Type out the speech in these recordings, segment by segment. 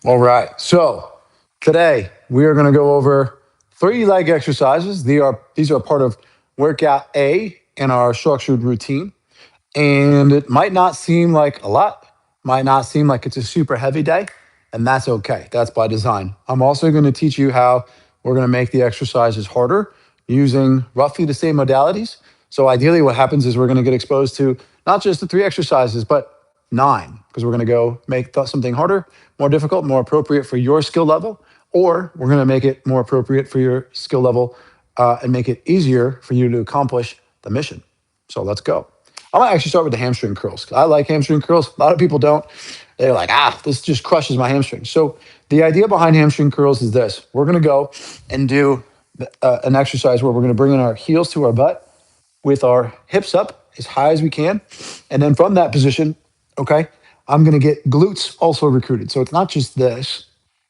All right. So today we are going to go over 3 leg exercises. These are part of workout A in our structured routine. And it might not seem like a lot, might not seem like it's a super heavy day, and that's okay. That's by design. I'm also going to teach you how we're going to make the exercises harder using roughly the same modalities. So ideally, what happens is we're going to get exposed to not just the 3 exercises, but 9, because we're going to go make something harder, more difficult, more appropriate for your skill level, or we're going to make it more appropriate for your skill level and make it easier for you to accomplish the mission. So let's go. I'm gonna actually start with the hamstring curls. I like hamstring curls. A lot of people don't. They're like, this just crushes my hamstring. So the idea behind hamstring curls is this: we're gonna go and do an exercise where we're gonna bring in our heels to our butt with our hips up as high as we can, and then from that position, okay, I'm gonna get glutes also recruited. So it's not just this,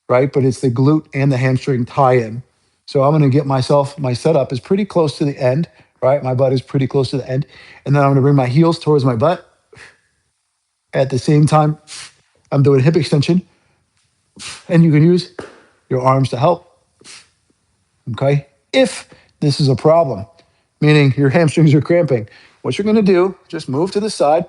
right? But it's the glute and the hamstring tie-in. So I'm going to get my setup is pretty close to the end, right? My butt is pretty close to the end. And then I'm going to bring my heels towards my butt. At the same time, I'm doing hip extension. And you can use your arms to help, okay? If this is a problem, meaning your hamstrings are cramping, what you're going to do, just move to the side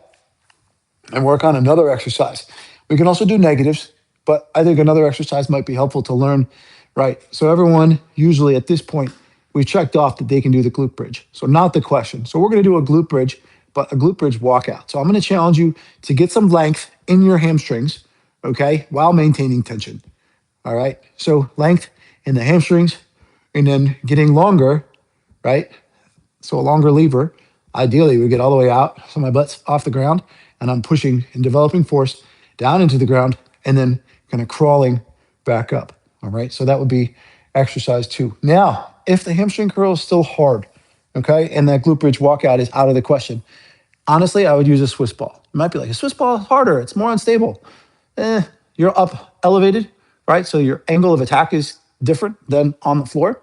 and work on another exercise. We can also do negatives, but I think another exercise might be helpful to learn, right? So everyone usually at this point, we've checked off that they can do the glute bridge. So not the question. So we're going to do a glute bridge, but a glute bridge walkout. So I'm going to challenge you to get some length in your hamstrings, okay, while maintaining tension. All right. So length in the hamstrings and then getting longer, right? So a longer lever, ideally we get all the way out. So my butt's off the ground and I'm pushing and developing force down into the ground and then kind of crawling back up. All right. So that would be exercise 2. Now, if the hamstring curl is still hard, okay, and that glute bridge walkout is out of the question, honestly, I would use a Swiss ball. You might be like, a Swiss ball is harder. It's more unstable. You're up elevated, right? So your angle of attack is different than on the floor.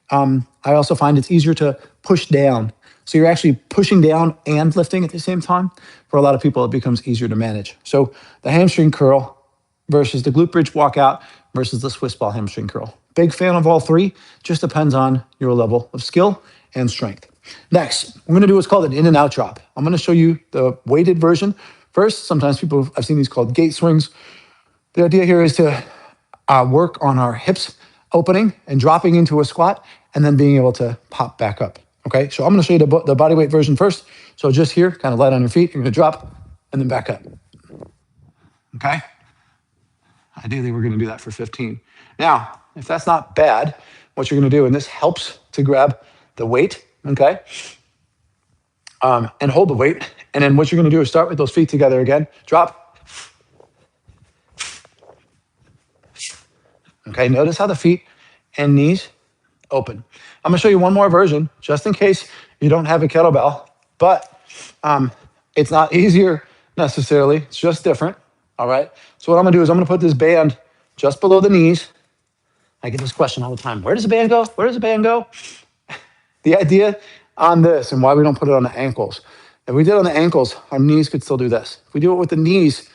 I also find it's easier to push down. So you're actually pushing down and lifting at the same time. For a lot of people, it becomes easier to manage. So the hamstring curl versus the glute bridge walkout versus the Swiss ball hamstring curl. Big fan of all 3. Just depends on your level of skill and strength. Next, we're going to do what's called an in and out drop. I'm going to show you the weighted version first. Sometimes I've seen these called gate swings. The idea here is to work on our hips opening and dropping into a squat and then being able to pop back up. Okay, so I'm going to show you the body weight version first. So just here, kind of light on your feet. You're going to drop and then back up. Okay. Ideally, we're going to do that for 15. Now, if that's not bad, what you're going to do, and this helps to grab the weight, okay, and hold the weight. And then what you're going to do is start with those feet together again. Drop. Okay, notice how the feet and knees open. I'm going to show you one more version, just in case you don't have a kettlebell, but it's not easier necessarily. It's just different, all right? So what I'm going to do is I'm going to put this band just below the knees. I get this question all the time. Where does the band go? Where does the band go? The idea on this and why we don't put it on the ankles. If we did it on the ankles, our knees could still do this. If we do it with the knees,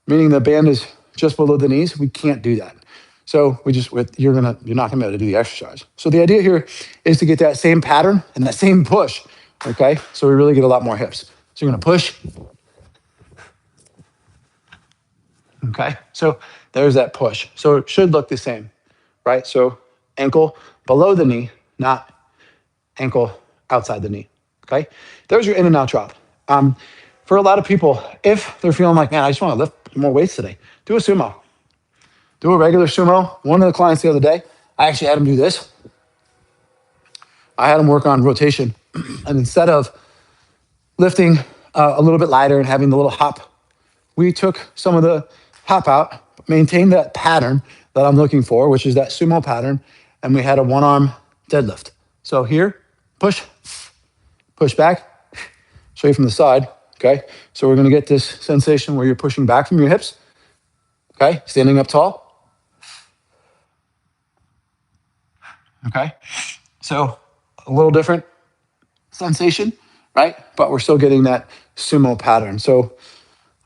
meaning the band is just below the knees, we can't do that. So you're not gonna be able to do the exercise. So the idea here is to get that same pattern and that same push. Okay, so we really get a lot more hips. So you're gonna push. Okay, so there's that push. So it should look the same, right? So ankle below the knee, not ankle outside the knee. Okay, there's your in and out drop. For a lot of people, if they're feeling like, man, I just want to lift more weights today, do a sumo. Do a regular sumo. One of the clients the other day, I actually had him do this. I had him work on rotation. And instead of lifting a little bit lighter and having the little hop, we took some of the hop out, maintained that pattern that I'm looking for, which is that sumo pattern, and we had a one-arm deadlift. So here, push back, show you from the side, okay? So we're gonna get this sensation where you're pushing back from your hips, okay? Standing up tall. Okay, so a little different sensation, right? But we're still getting that sumo pattern. So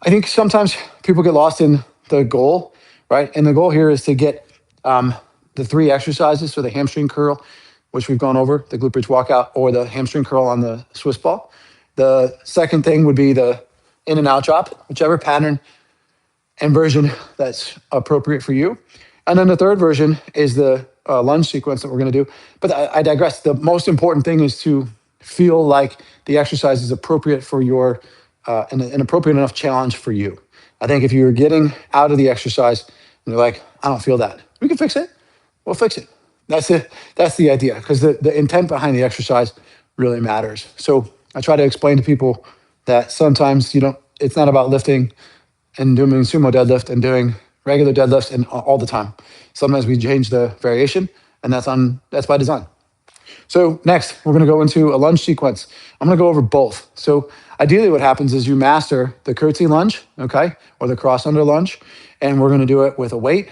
I think sometimes people get lost in the goal, right? And the goal here is to get the three exercises. So the hamstring curl, which we've gone over, the glute bridge walkout, or the hamstring curl on the Swiss ball. The second thing would be the in and out drop, whichever pattern and version that's appropriate for you. And then the third version is the lunge sequence that we're going to do. But I digress. The most important thing is to feel like the exercise is appropriate for your an appropriate enough challenge for you. I think if you're getting out of the exercise and you're like, I don't feel that, we can fix it. We'll fix it. That's it. That's the idea, because the intent behind the exercise really matters. So I try to explain to people that sometimes you don't. It's not about lifting and doing sumo deadlift and doing regular deadlifts and all the time. Sometimes we change the variation, and that's by design. So next, we're going to go into a lunge sequence. I'm going to go over both. So ideally what happens is you master the curtsy lunge, okay, or the cross under lunge, and we're going to do it with a weight,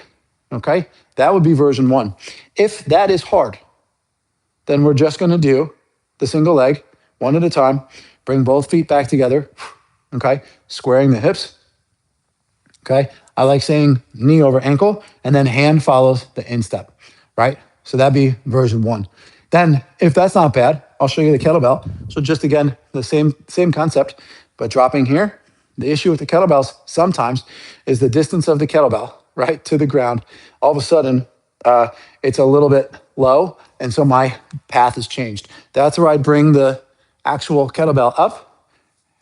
okay? That would be version 1. If that is hard, then we're just going to do the single leg, one at a time, bring both feet back together, okay, squaring the hips, okay? I like saying knee over ankle, and then hand follows the instep, right? So that'd be version 1. Then, if that's not bad, I'll show you the kettlebell. So just again, the same concept, but dropping here. The issue with the kettlebells sometimes is the distance of the kettlebell, right, to the ground. All of a sudden, it's a little bit low, and so my path has changed. That's where I bring the actual kettlebell up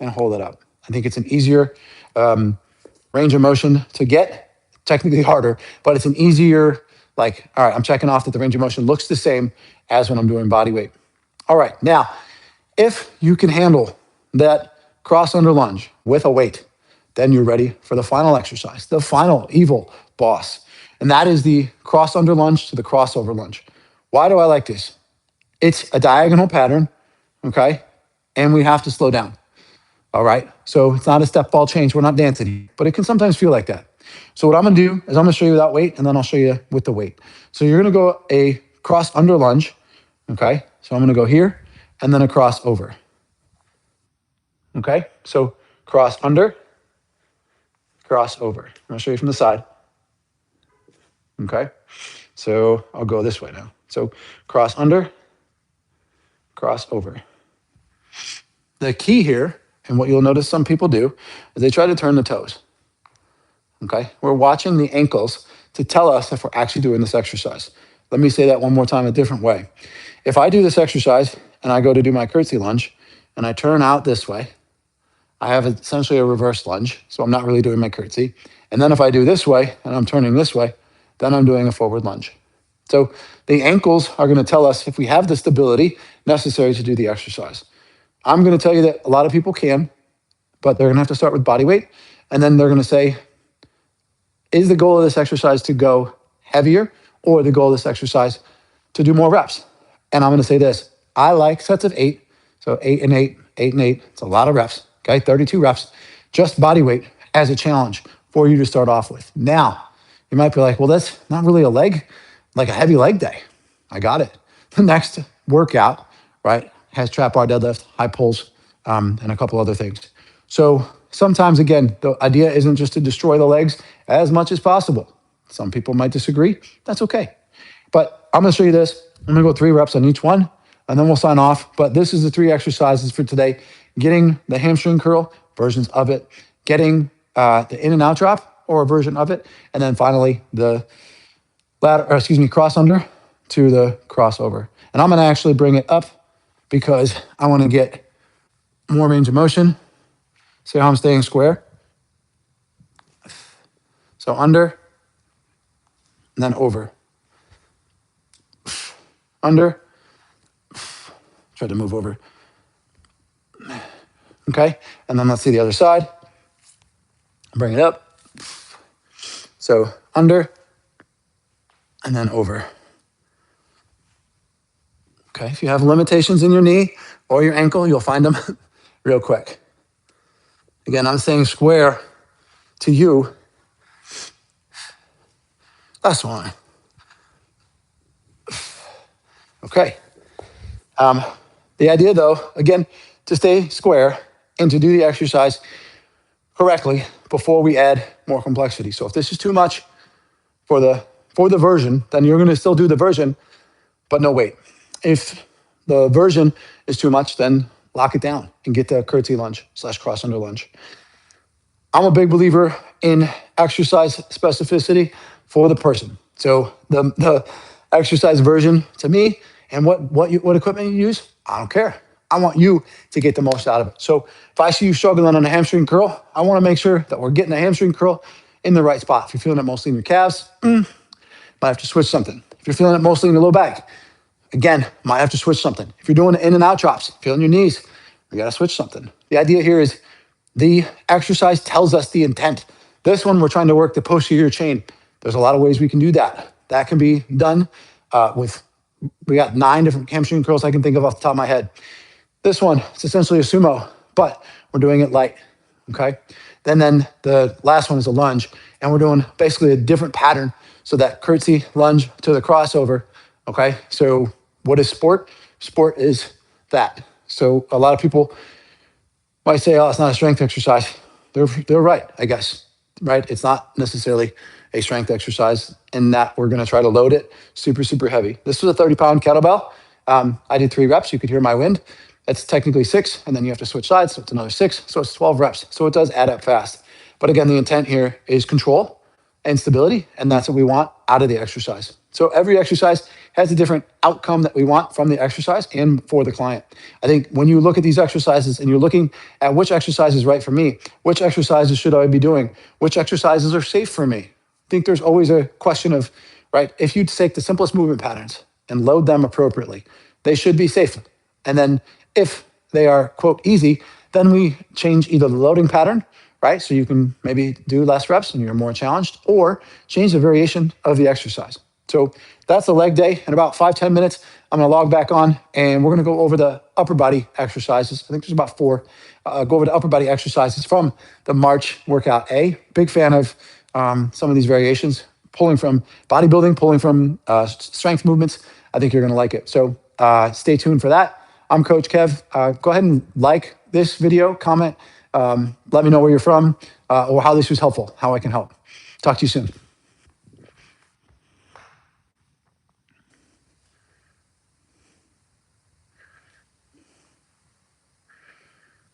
and hold it up. I think it's an easier range of motion to get, technically harder, but it's an easier, like, all right, I'm checking off that the range of motion looks the same as when I'm doing body weight. All right, now, if you can handle that cross under lunge with a weight, then you're ready for the final exercise, the final evil boss. And that is the cross under lunge to the crossover lunge. Why do I like this? It's a diagonal pattern, okay? And we have to slow down. All right. So it's not a step ball change. We're not dancing, but it can sometimes feel like that. So what I'm going to do is I'm going to show you without weight, and then I'll show you with the weight. So you're going to go a cross under lunge. Okay. So I'm going to go here and then a cross over. Okay. So cross under, cross over. I'll show you from the side. Okay. So I'll go this way now. So cross under, cross over. The key here, and what you'll notice some people do, is they try to turn the toes. Okay? We're watching the ankles to tell us if we're actually doing this exercise. Let me say that one more time a different way. If I do this exercise and I go to do my curtsy lunge and I turn out this way, I have essentially a reverse lunge, so I'm not really doing my curtsy. And then if I do this way and I'm turning this way, then I'm doing a forward lunge. So the ankles are going to tell us if we have the stability necessary to do the exercise. I'm going to tell you that a lot of people can, but they're going to have to start with body weight. And then they're going to say, is the goal of this exercise to go heavier, or the goal of this exercise to do more reps? And I'm going to say this. I like sets of 8. So 8 and 8, 8 and 8. It's a lot of reps. Okay, 32 reps. Just body weight as a challenge for you to start off with. Now, you might be like, well, that's not really a leg, like a heavy leg day. I got it. The next workout, right, has trap bar deadlift, high pulls, and a couple other things. So sometimes, again, the idea isn't just to destroy the legs as much as possible. Some people might disagree. That's okay. But I'm going to show you this. I'm going to go 3 reps on each one, and then we'll sign off. But this is the 3 exercises for today. Getting the hamstring curl, versions of it. Getting the in and out drop, or a version of it. And then finally, the cross under to the crossover. And I'm going to actually bring it up because I want to get more range of motion. See how I'm staying square? So under, and then over. Under, try to move over. Okay, and then let's see the other side. Bring it up. So under, and then over. Okay, if you have limitations in your knee or your ankle, you'll find them real quick. Again, I'm saying square to you. Last one. Okay. The idea, though, again, to stay square and to do the exercise correctly before we add more complexity. So if this is too much for the version, then you're going to still do the version, but no weight. If the version is too much, then lock it down and get the curtsy lunge / cross under lunge. I'm a big believer in exercise specificity for the person. So the exercise version to me and what equipment you use, I don't care. I want you to get the most out of it. So if I see you struggling on a hamstring curl, I want to make sure that we're getting a hamstring curl in the right spot. If you're feeling it mostly in your calves, might have to switch something. If you're feeling it mostly in your low back, again, might have to switch something. If you're doing in and out drops, feeling your knees, we got to switch something. The idea here is the exercise tells us the intent. This one, we're trying to work the posterior chain. There's a lot of ways we can do that. That can be done we got 9 different hamstring curls I can think of off the top of my head. This one, it's essentially a sumo, but we're doing it light, okay? Then the last one is a lunge, and we're doing basically a different pattern. So that curtsy lunge to the crossover, okay? So what is sport? Sport is that. So a lot of people might say, oh, it's not a strength exercise. They're right, I guess, right? It's not necessarily a strength exercise in that we're going to try to load it super, super heavy. This was a 30-pound kettlebell. I did 3 reps. You could hear my wind. That's technically 6, and then you have to switch sides, so it's another 6. So it's 12 reps. So it does add up fast. But again, the intent here is control and stability, and that's what we want out of the exercise. So every exercise has a different outcome that we want from the exercise and for the client. I think when you look at these exercises and you're looking at which exercise is right for me, which exercises should I be doing, which exercises are safe for me, I think there's always a question of, right, if you take the simplest movement patterns and load them appropriately, they should be safe. And then if they are, quote, easy, then we change either the loading pattern, right? So you can maybe do less reps and you're more challenged, or change the variation of the exercise. So that's the leg day. In about 5-10 minutes, I'm going to log back on and we're going to go over the upper body exercises. I think there's about 4. Go over the upper body exercises from the March workout A. Big fan of some of these variations, pulling from bodybuilding, pulling from strength movements. I think you're going to like it. So stay tuned for that. I'm Coach Kev. Go ahead and like this video, comment, let me know where you're from or how this was helpful, how I can help. Talk to you soon.